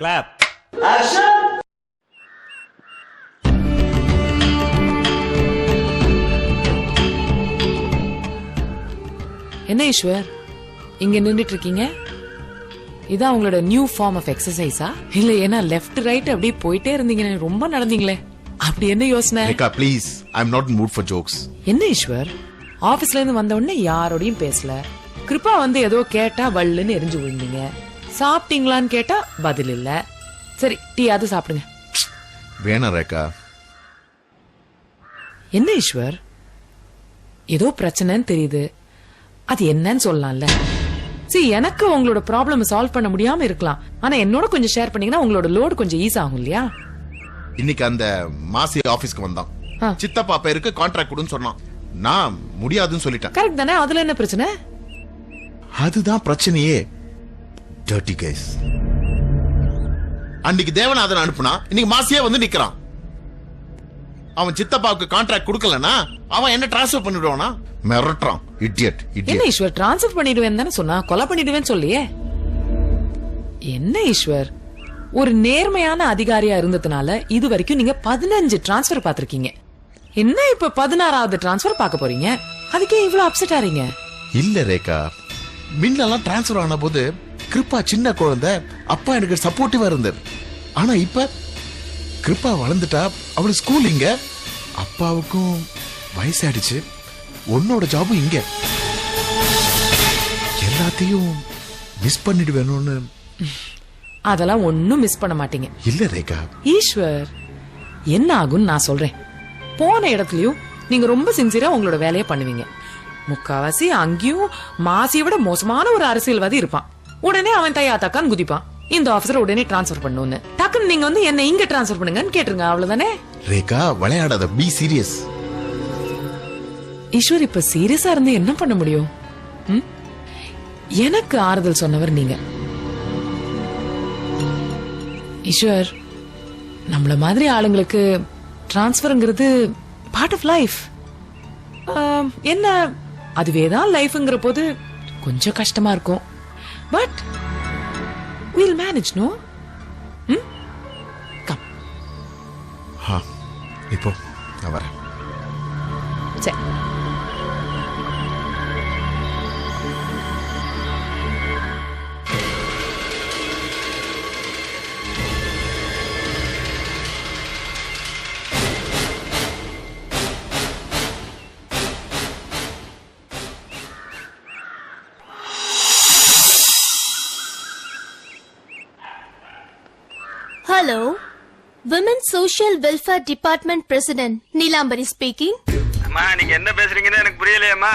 Clap. என்ன ஈஸ்வர் இங்க நின்றுட்டு இருக்கீங்க? இதான் உங்களோட நியூ ஃபார்ம் ஆஃப் எக்ஸசைஸா? இல்ல ஏன்னா லெஃப்ட் ரைட் அப்படியே போயிட்டே இருந்தீங்க, ரொம்ப நடந்தீங்களே, அப்படி என்ன யோசனை? Please, I am not in mood for jokes. என்ன ஈஸ்வர், ஆபீஸ்ல இருந்து வந்த உடனே யாரோடையும் பேசல, கிருப்பா வந்து ஏதோ கேட்டா வள்ளுன்னு எரிஞ்சு விழுந்தீங்க, சாப்பிட்டீங்களான்னு கேட்டா பதில் இல்ல. சரி டீ அது சாப்பிடுங்க. வேணாம் ரேகா. என்ன ஈஸ்வர், ஏதோ பிரச்சனைன்னு தெரியுது, அது என்னன்னு சொல்லலாம்ல? சரி, எனக்கு உங்களோட ப்ராப்ளம் சால்வ் பண்ண முடியாம இருக்கலாம், ஆனா என்னோட கொஞ்சம் ஷேர் பண்ணீங்கன்னா உங்களோட லோடு கொஞ்சம் ஈஸி ஆகும் இல்லையா? இன்னைக்கு அந்த மாசி ஆபீஸ்க்கு வந்தான். சித்தப்பா பேருக்கு கான்ட்ராக்ட் கொடுன்னு சொன்னான். நான் முடியாதுன்னு சொல்லிட்டேன். கரெக்ட் தானே? அதுல என்ன பிரச்சனை? அதுதான் பிரச்சனையே. Dirty guys. அன்னைக்கு தேவநாதன் அனுப்புனா, இன்னைக்கு மாசியே வந்து நிக்கிறான். அவன் சித்தப்பாவுக்கு கான்ட்ராக்ட் கொடுக்கலனா அவன் என்ன டிரான்ஸ்ஃபர் பண்ணிடுவானா? மிரட்டுறான். இடியட். என்ன ஈஸ்வர், டிரான்ஸ்ஃபர் பண்ணிடுவேன் தானே சொன்னா, கொலை பண்ணிடுவேன்னு சொல்லியே. என்ன ஈஸ்வர், ஒரு நேர்மையான அதிகாரியா இருந்ததுனால இது வரைக்கும் நீங்க 15 டிரான்ஸ்ஃபர் பாத்திருக்கீங்க. என்ன இப்ப 16வது டிரான்ஸ்ஃபர் பார்க்க போறீங்க? அதுக்கே இவ்வளவு அப்செட் ஆறீங்க? இல்ல ரேகா, மின்னெல்லாம் டிரான்ஸ்ஃபர் ஆன போது கிருப்பா சின்ன குழந்தை, அப்பா எனக்கு சப்போர்ட்டிவா இருந்தார். ஆனா இப்ப கிருப்பா வளர்ந்துட்டா, அவளு ஸ்கூல் இங்க, அப்பாவுக்கும் வயசாயிடுச்சு, உன்னோட ஜாபும் இங்க, எல்லாத்தையும் மிஸ் பண்ணிடுவேணும்னு. அதெல்லாம் ஒன்னும் மிஸ் பண்ண மாட்டீங்க. இல்ல ரேகா. ஈஸ்வர், என்ன ஆகும் நான் சொல்றேன். போன இடத்துலயும் நீங்க ரொம்ப சின்சியரா உங்களோட வேலையை பண்ணுவீங்க. முக்காவாசி அங்கேயும் மாசியை விட மோசமான ஒரு அரசியல்வாதி இருப்பான். உடனே அவன் தையா தக்கான்னு குதிப்பான், இந்த ஆபீசர் உடனே டிரான்ஸ்பர் பண்ணுன்னு. டக்குன்னு நீங்க வந்து என்ன இங்க டிரான்ஸ்பர் பண்ணுங்கன்னு கேட்டுருங்க, அவ்வளவுதானே? ரேகா, விளையாடாத, பி சீரியஸ். ஈஸ்வர், இப்ப சீரியஸா இருந்து என்ன பண்ண முடியும்? எனக்கு ஆறுதல் சொன்னவர் நீங்க. ஈஸ்வர், நம்மள மாதிரி ஆளுங்களுக்கு டிரான்ஸ்பர்ங்கிறது பார்ட் ஆஃப் லைஃப். என்ன, அதுவேதான் லைஃப்ங்கிற போது கொஞ்சம் கஷ்டமா இருக்கும். But we'll manage, no? Come. இப்போ நான் வரேன். சரி. Hello, Women's Social Welfare Department President Neelambari speaking. அம்மா, நீங்க என்ன பேசுறீங்கன்னு எனக்கு புரியலையேம்மா.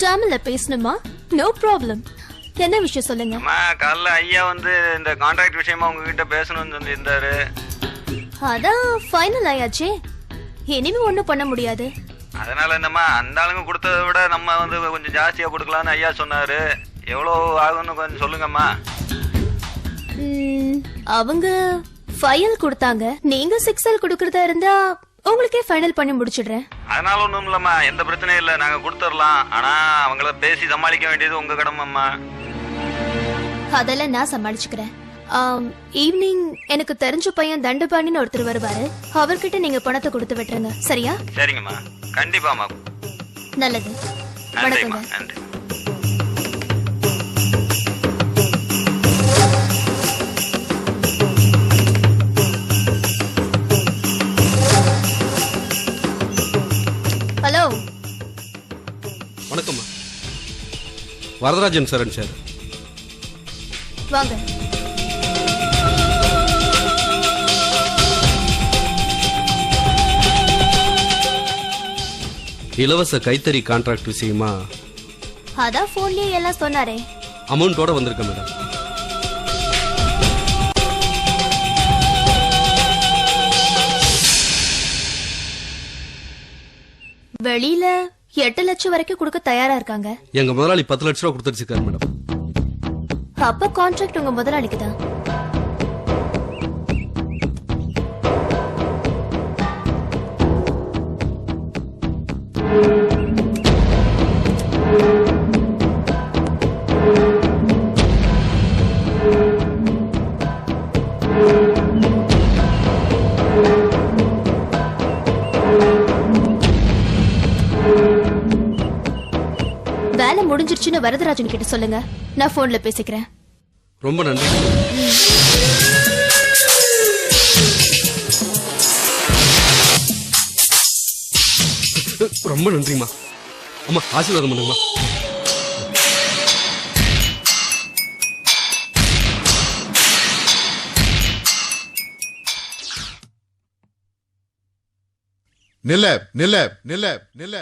தமிழ்ல பேசணுமா? No problem. என்ன விஷயம் சொல்லுங்க. அம்மா, காலைல ஐயா வந்து இந்த கான்ட்ராக்ட் விஷயமா உங்ககிட்ட பேசணும்னு சொல்லியிருந்தாரு. அதான் ஃபைனல் ஆயாச்சே, இனிமே ஒண்ணும் பண்ண முடியாது. அதனால என்னம்மா, அந்த ஆளுங்க கொடுத்ததை விட நம்ம வந்து கொஞ்சம் ஜாஸ்தியா கொடுக்கலாம்னு ஐயா சொன்னாரு. எவ்வளவு ஆகும்னு கொஞ்சம் சொல்லுங்கம்மா. அவங்க ஃபைல் கொடுத்தாங்க, நீங்க 6L கொடுக்கறதா இருந்தா உங்களுக்கே ஃபைனல் பண்ணி முடிச்சிடுறேன். அதனால ஒண்ணும் இல்லம்மா, எந்த பிரச்சனையும் இல்ல, நாங்க கொடுத்துடலாம். ஆனா அவங்கள பேசி சமாளிக்க வேண்டியது உங்க கடமைம்மா. அதெல்லாம் நான் சமாளிச்சுக்கிறேன். ஈவினிங் எனக்கு தெரிஞ்ச பையன் தண்டபாணின்னு ஒருத்தர் வருவாரு, அவர்கிட்ட நீங்க பணத்தை கொடுத்து விட்டுருங்க, சரியா? சரிங்கம்மா, கண்டிப்பாம்மா. நல்லது, நன்றிம்மா. வணக்கங்க. நன்றி. ஹலோ. வணக்கம்மா. வரதராஜன் சரண் சார். வாங்க. இலவச கைத்தறி கான்ட்ராக்ட் விஷயமா அதான் போன்லயே எல்லாம் சொன்னாரே. அமௌண்டோட வந்திருக்கேன் மேடம். வெளியில 8 லட்சம் வரைக்கும் கொடுக்க தயாரா இருக்காங்க. எங்க முதலாளி 10 லட்சம் ரூபாய் கொடுத்துருக்காரு மேடம். அப்ப கான்ட்ராக்ட் உங்க முதலாளிக்கு தான். முடிஞ்சிருச்சுன்னு வரதராஜன் கிட்ட சொல்லுங்க. நான் போன்ல பேசிக்கிறேன். ரொம்ப நன்றி. ரொம்ப நன்றிம்மா. அம்மா ஆசீர்வாதம் பண்ணுங்கம்மா. நில்ல நில்ல நில்ல நில்ல.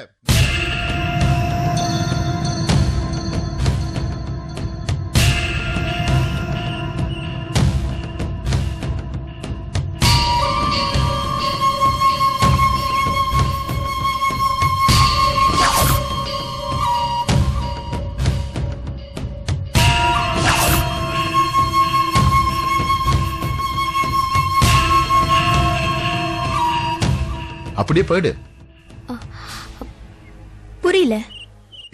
அப்படியே போயிடு. புரியல.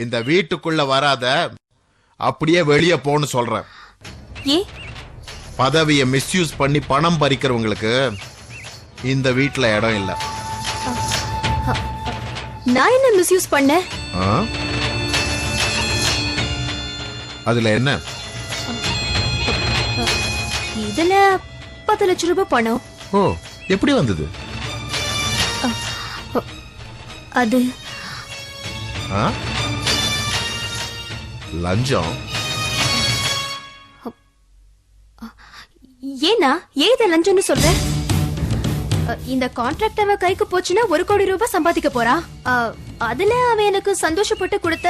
இந்த வீட்டுக்குள்ள வராத, அப்படியே வெளியே போன்னு சொல்றேன். ஏ பதவியை மிஸ்யூஸ் பண்ணி பணம் பறிக்கிறவங்களுக்கு இந்த வீட்டுல இடம் இல்ல. நான் என்ன மிஸ்யூஸ் பண்ண? அதுல என்ன? இதுல 10 லட்சம் ரூபாய் பணம். ஓ, எப்படி வந்தது? அது லஞ்சம். ஏனா ஏத லஞ்சம்னு சொல்ற? இந்த கான்ட்ராக்ட் அவன் கைக்கு போச்சுன்னா 1 கோடி ரூபாய் சம்பாதிக்க போறான். அதுல அவன் எனக்கு சந்தோஷப்பட்டு கொடுத்த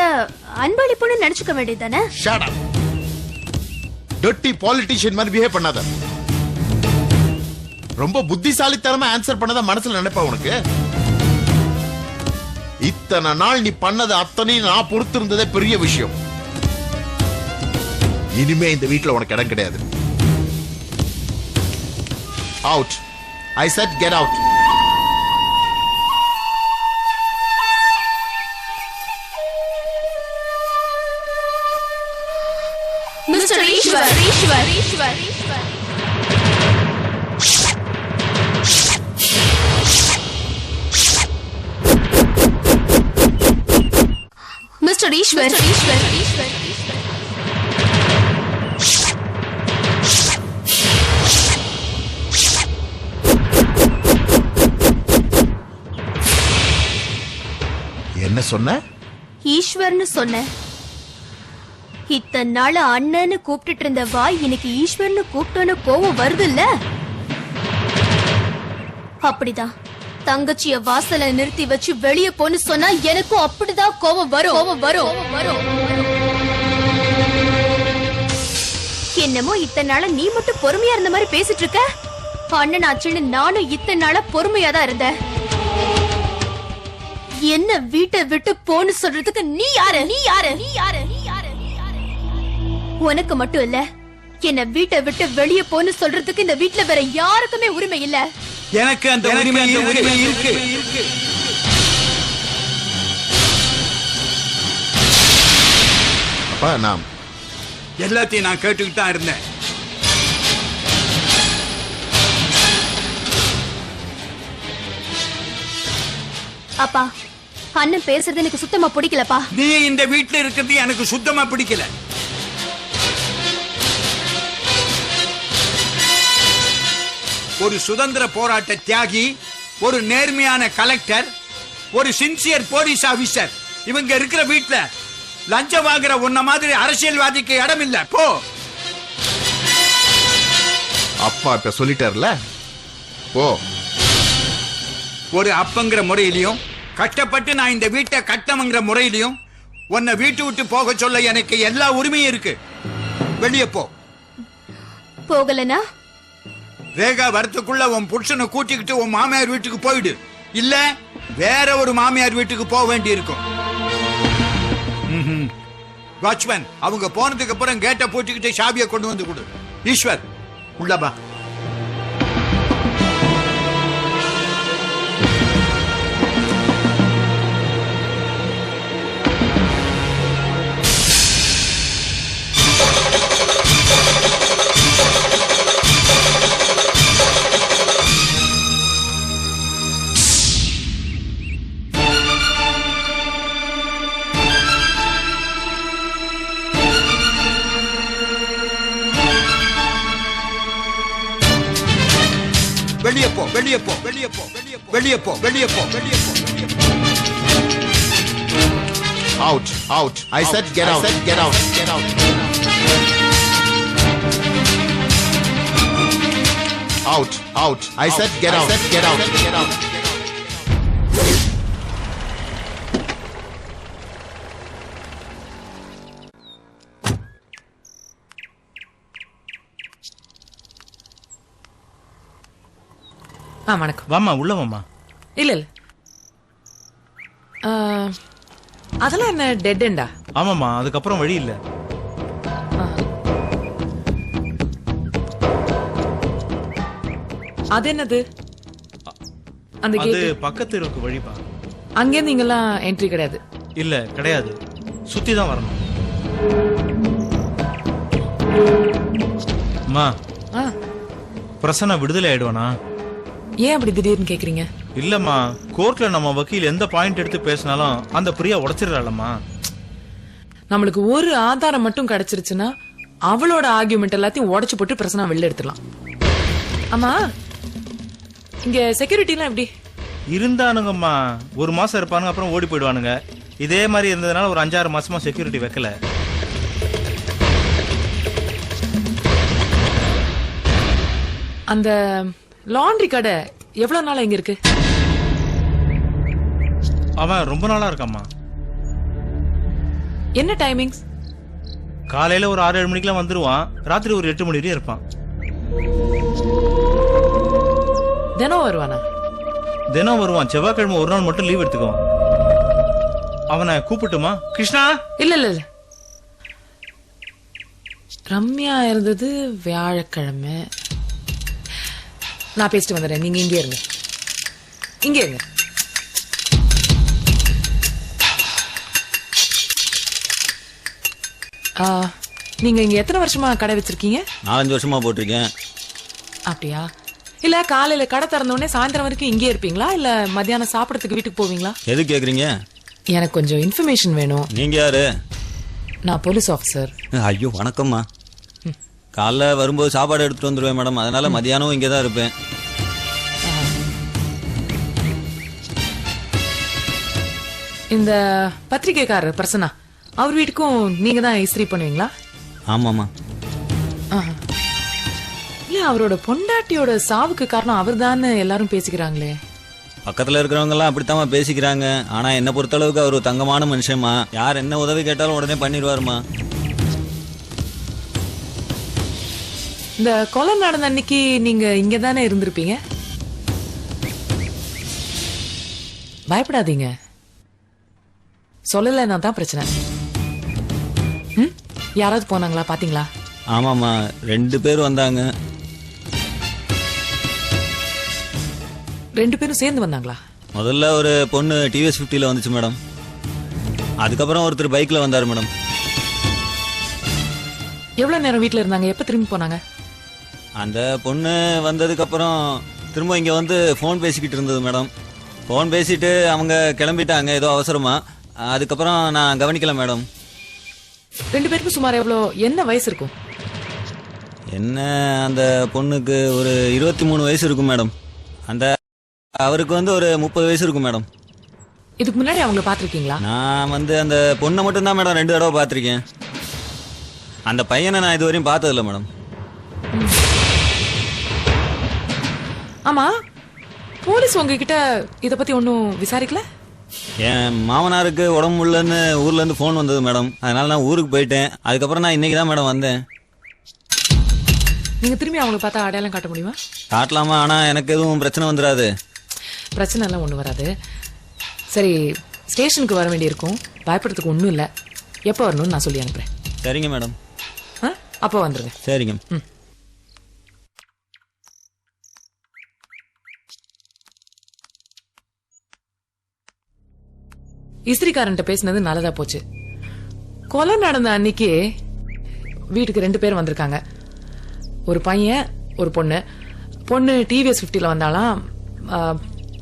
அன்பளிப்புன்னு நினைச்சுக்க வேண்டியதானே? Shut up. Dirty politician மாதிரி பிஹேவ் பண்ணாத. ரொம்ப புத்திசாலித்தனமா ஆன்சர் பண்ணதா மனசுல நினைப்பா உனக்கு? இத்தனை நாள் நீ பண்ணது அத்தனையும் நான் பொறுத்திருந்ததே பெரிய விஷயம். இனிமே இந்த வீட்டுல உனக்கு இடம் கிடையாது. Out. I said get out. Mr. Ishwar. Mr. Ishwar. என்ன சொன்ன? ஈஸ்வர்னு சொன்ன. இத்தனை நாள் அண்ணன்னு கூப்பிட்டு இருந்த வாய் இன்னைக்கு ஈஸ்வர்னு கூப்பிட்டோன்னு கோவம் வருது இல்ல? அப்படிதான் தங்கச்சிய வாசல நிறுத்தி வச்சு வெளியே போன்னு சொன்னா எனக்கும் அப்படிதான் கோவம் வரும். என்னமோ இத்தனை நாள நீ மட்டும் பொறுமையா இருந்த மாதிரி பேசிட்டு இருக்க. அண்ணன் ஆச்சுன்னு நானும் இத்தனை நாள பொறுமையா தான் இருந்தேன். என்ன வீட்டை விட்டு போன்னு சொல்றதுக்கு நீ யாரு? உனக்கு மட்டும் இல்ல, என்ன வீட்டை விட்டு வெளியே போன்னு சொல்றதுக்கு இந்த வீட்டுல வேற யாருக்குமே உரிமை இல்ல. எனக்கு அந்த உரிமை இருக்கு. அப்பா, நான் எல்லாத்தையும் நான் கேட்டுக்கிட்டு தான் இருந்தேன். அப்பா, அண்ணன் பேசுறது எனக்கு சுத்தமா பிடிக்கலப்பா. நீ இந்த வீட்டுல இருக்கிறது எனக்கு சுத்தமா பிடிக்கல. ஒரு சுதந்திர போராட்ட தியாகி, ஒரு நேர்மையான கலெக்டர், ஒரு சின்சியர் போலீஸ் ஆபீசர், இவங்க இருக்கிற வீட்டுல லஞ்சம் வாங்குற உன்ன மாதிரி அரசியல்வாதிக்கு இடம் இல்ல. போ. அப்பா இப்ப சொல்லிட்டார்ல, போ. ஒரு அப்பங்கிற முறையிலையும் கஷ்டப்பட்டு நான் இந்த வீட்டை கட்டவங்கிற முறையிலையும் உன்னை வீட்டு விட்டு போக சொல்ல எனக்கு எல்லா உரிமையும் இருக்கு. வெளியே போ. போகலனா ரேகா வரத்துக்குள்ள உன் புருஷனை கூட்டிக்கிட்டு உன் மாமியார் வீட்டுக்கு போயிடு. இல்ல வேற ஒரு மாமியார் வீட்டுக்கு போக வேண்டி இருக்கும். வாட்ச்மேன், அவங்க போனதுக்கு அப்புறம் கேட்டை போட்டுக்கிட்டு சாவியை கொண்டு வந்து கொடு. ஈஸ்வர், உள்ளபா. வெளியே போ வெளியே போ வெளியே போ வெளியே போ வெளியே போ. Out, out. I said get out. Get out. Get out. Out, out. I said get out. Get out. Get out. வணக்கம். வாமா உள்ள வாமா. இல்ல இல்ல அதெல்லாம் என்ன டெட் எண்டா? ஆமாமா, அதுக்கப்புறம் வழி இல்ல. அது என்னது? அந்த அது கேட் பக்கத்து தெருவுக்கு வழிபா. அங்கே நீங்கெல்லாம் என்ட்ரி கிடையாது. இல்ல கிடையாது, சுத்தி தான் வரணும். அம்மா, ஆ, பிரசன்னா விடுதலை ஆயிடுவானா? ஏன் அப்படி திடீர்னு கேக்குறீங்க? இல்லம்மா, கோர்ட்ல நம்ம வக்கீல் எந்த பாயிண்ட் எடுத்து பேசினாலும் அந்த பிரியா உடைச்சிடலாம்மா. நம்மளுக்கு ஒரு ஆதாரம் மட்டும் கிடைச்சிருச்சுன்னா அவளோட ஆர்கியூமெண்ட் எல்லாத்தையும் உடைச்சு போட்டு பிரச்சனை வெளில எடுத்துடலாம். ஆமா, இங்க செக்யூரிட்டி எல்லாம் எப்படி? இருந்தானுங்கம்மா, ஒரு மாசம் இருப்பானுங்க, அப்புறம் ஓடி போயிடுவானுங்க. இதே மாதிரி இருந்ததுனால ஒரு 5-6 மாசமா செக்யூரிட்டி வைக்கல. அந்த லாண்ட்ரி கடை எவ்வளவு நாளா இங்க இருக்கு? அவன் ரொம்ப நாளா இருக்காம்மா. என்ன டைமிங்ஸ்? காலையில ஒரு 6-7 மணிக்கெல்லாம் வந்துருவான், ராத்திரி ஒரு 8 மணி வரையும் இருப்பான். தினம் வருவானா? தினம் வருவான், செவ்வாய்க்கிழமை ஒரு நாள் மட்டும் லீவ் எடுத்துக்குவான். அவனை கூப்பிட்டுமா? கிருஷ்ணா. இல்ல இல்ல இல்ல, ரம்யா இருந்தது வியாழக்கிழமை. நான் பேசிட்டு வந்துடுறேன், நீங்க இங்கே இருங்க. இங்கே இருங்க. நீங்க இங்க எத்தனை வருஷமா கடை வச்சிருக்கீங்க? 4-5 வருஷமா போட்டிருக்கேன். அப்படியா? இல்ல காலையில கடை திறந்த உடனே சாயந்தரம் வரைக்கும் இங்கே இருப்பீங்களா, இல்ல மத்தியானம் சாப்பிடறதுக்கு வீட்டுக்கு போவீங்களா? எது கேக்குறீங்க? எனக்கு கொஞ்சம் இன்ஃபர்மேஷன் வேணும். நீங்க யாரு? நான் போலீஸ் ஆபீசர். ஐயோ வணக்கம்மா. காலைல வரும்போது சாப்பாடு எடுத்துட்டு வந்துருவேன் மேடம், அதனால மதியானம் இங்கே தான் இருப்பேன். இந்த பத்திரிகைக்காரர் பிரசன்னா, அவர் வீட்டுக்கும் நீங்க தான் இஸ்திரி பண்ணுவீங்களா? ஆமாம்மா. இல்ல, அவரோட பொண்டாட்டியோட சாவுக்கு காரணம் அவர்தான்னு எல்லாரும் பேசிக்கிறாங்களே. பக்கத்துல இருக்கிறவங்க எல்லாம் அப்படித்தாம்மா பேசிக்கிறாங்க. ஆனா என்ன பொறுத்தளவுக்கு அவர் ஒரு தங்கமான மனுஷன்மா. யார் என்ன உதவி கேட்டாலும் உடனே பண்ணிடுவாருமா. இந்த கொலை நடந்த அன்னைக்கு நீங்க இங்க தானே இருந்திருப்பீங்க. பயப்படாதீங்க, சொல்லலைன்னா தான் பிரச்சனை. யாராவது போனாங்களா, பாத்தீங்களா? ஆமாம்மா, 2 பேர் வந்தாங்க. 2 பேரும் சேர்ந்து வந்தாங்களா? முதல்ல ஒரு பொண்ணு டிவிஎஸ் 50ல வந்துச்சு மேடம். அதுக்கப்புறம் ஒருத்தர் பைக்ல வந்தாரு மேடம். எவ்வளவு நேரம் வீட்டுல இருந்தாங்க, எப்ப திரும்பி போனாங்க? அந்த பொண்ணு வந்ததுக்கு அப்புறம் திரும்ப இங்க வந்து போன் பேசிக்கிட்டு இருந்தது மேடம். போன் பேசிட்டு அவங்க கிளம்பிட்டாங்க ஏதோ அவசரமா. அதுக்கப்புறம் நான் கவனிக்கல மேடம். 2 பேருக்கும் சுமார் எவ்வளோ, என்ன வயசு இருக்கும்? என்ன, அந்த பொண்ணுக்கு ஒரு 23 வயசு இருக்கும் மேடம். அந்த அவருக்கு வந்து ஒரு 30 வயசு இருக்கும் மேடம். இதுக்கு முன்னாடி அவங்கள பாத்திருக்கீங்களா? நான் வந்து அந்த பொண்ணை மட்டும் தான் மேடம் 2 தடவை பார்த்திருக்கேன். அந்த பையனை நான் இதுவரையும் பார்த்ததில்ல மேடம். ஆமா, போலீஸ் உங்ககிட்ட இத பத்தி ஒன்னும் விசாரிக்கல? என் மாமனாருக்கு உடம்பு முடியலன்னு ஊர்ல இருந்து போன் வந்தது மேடம். அதனால நான் ஊருக்கு போயிட்டேன். அதுக்கப்புறம் நான் இன்னைக்கு தான் மேடம் வந்தேன். நீங்க திரும்பி அவங்களை பார்த்தா அடையாளம் காட்ட முடியுமா? காட்டலாமா, ஆனா எனக்கு எதுவும் பிரச்சனை வந்துடாது. பிரச்சனை எல்லாம் ஒண்ணு வராது. சரி, ஸ்டேஷனுக்கு வர வேண்டி இருக்கும், பயப்படுறதுக்கு ஒண்ணும் இல்ல. எப்போ வரணும்னு நான் சொல்லி அனுப்புறேன். சரிங்க மேடம். அப்போ வந்துருங்க. சரிங்க. இஸ்திரிக்காரன்ட்ட பேசினது நல்லதா போச்சு. கொலை நடந்த அன்னைக்கு வீட்டுக்கு 2 பேர் வந்திருக்காங்க. ஒரு பையன், ஒரு பொண்ணு. பொண்ணு டிவிஎஸ் 50ல வந்தாலாம்,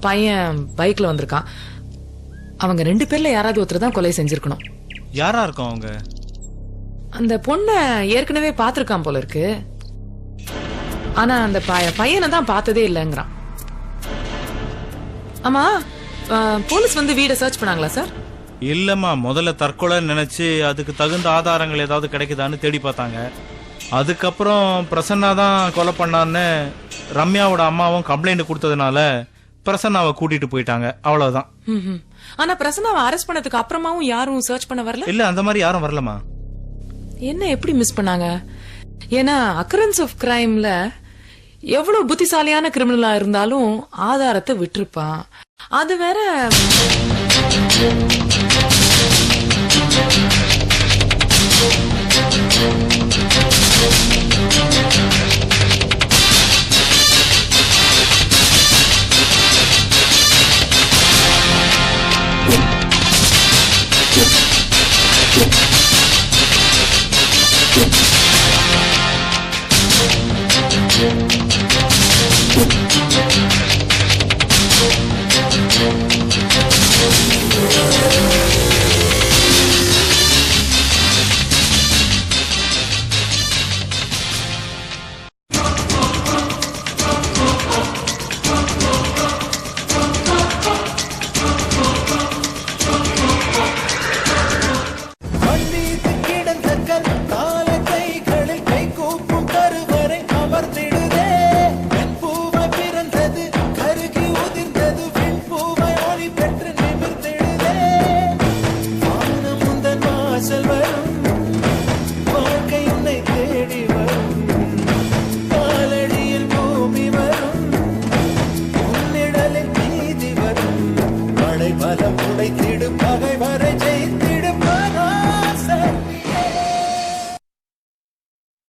பையன் பைக்ல வந்திருக்கான். அவங்க 2 பேர்ல யாராவது ஒருத்தர் தான் கொலை செஞ்சிருக்கணும். யாரா இருக்கும் அவங்க? அந்த பொண்ணை ஏற்கனவே பாத்திருக்கான் போல இருக்கு. ஆனா அந்த பையனை தான் பார்த்ததே இல்லைங்கிறான். ஆமா போலீஸ் வந்து வீட சர்ச் பண்ணாங்களா சார்? இல்லம்மா, முதல்ல தற்கொலை நினைச்சு அதுக்கு தகுந்த ஆதாரங்கள் ஏதாவது கிடைக்குதான்னு தேடி பார்த்தாங்க. அதுக்கப்புறம் பிரசன்னா தான் கொலை பண்ணான்னு ரம்யாவோட அம்மாவும் கம்ப்ளைண்ட் கொடுத்ததுனால பிரசன்னாவை கூட்டிட்டு போயிட்டாங்க. அவ்வளவுதான். ஆனா பிரசன்னாவை அரெஸ்ட் பண்ணதுக்கு அப்புறமாவும் யாரும் சர்ச் பண்ண வரல? இல்ல, அந்த மாதிரி யாரும் வரலமா. என்ன எப்படி மிஸ் பண்ணாங்க? ஏன்னா அக்கரன்ஸ் ஆஃப் கிரைம்ல எவ்வளவு புத்திசாலியான கிரிமினலா இருந்தாலும் ஆதாரத்தை விட்டுருப்பான். அது வேற. செல்வரும்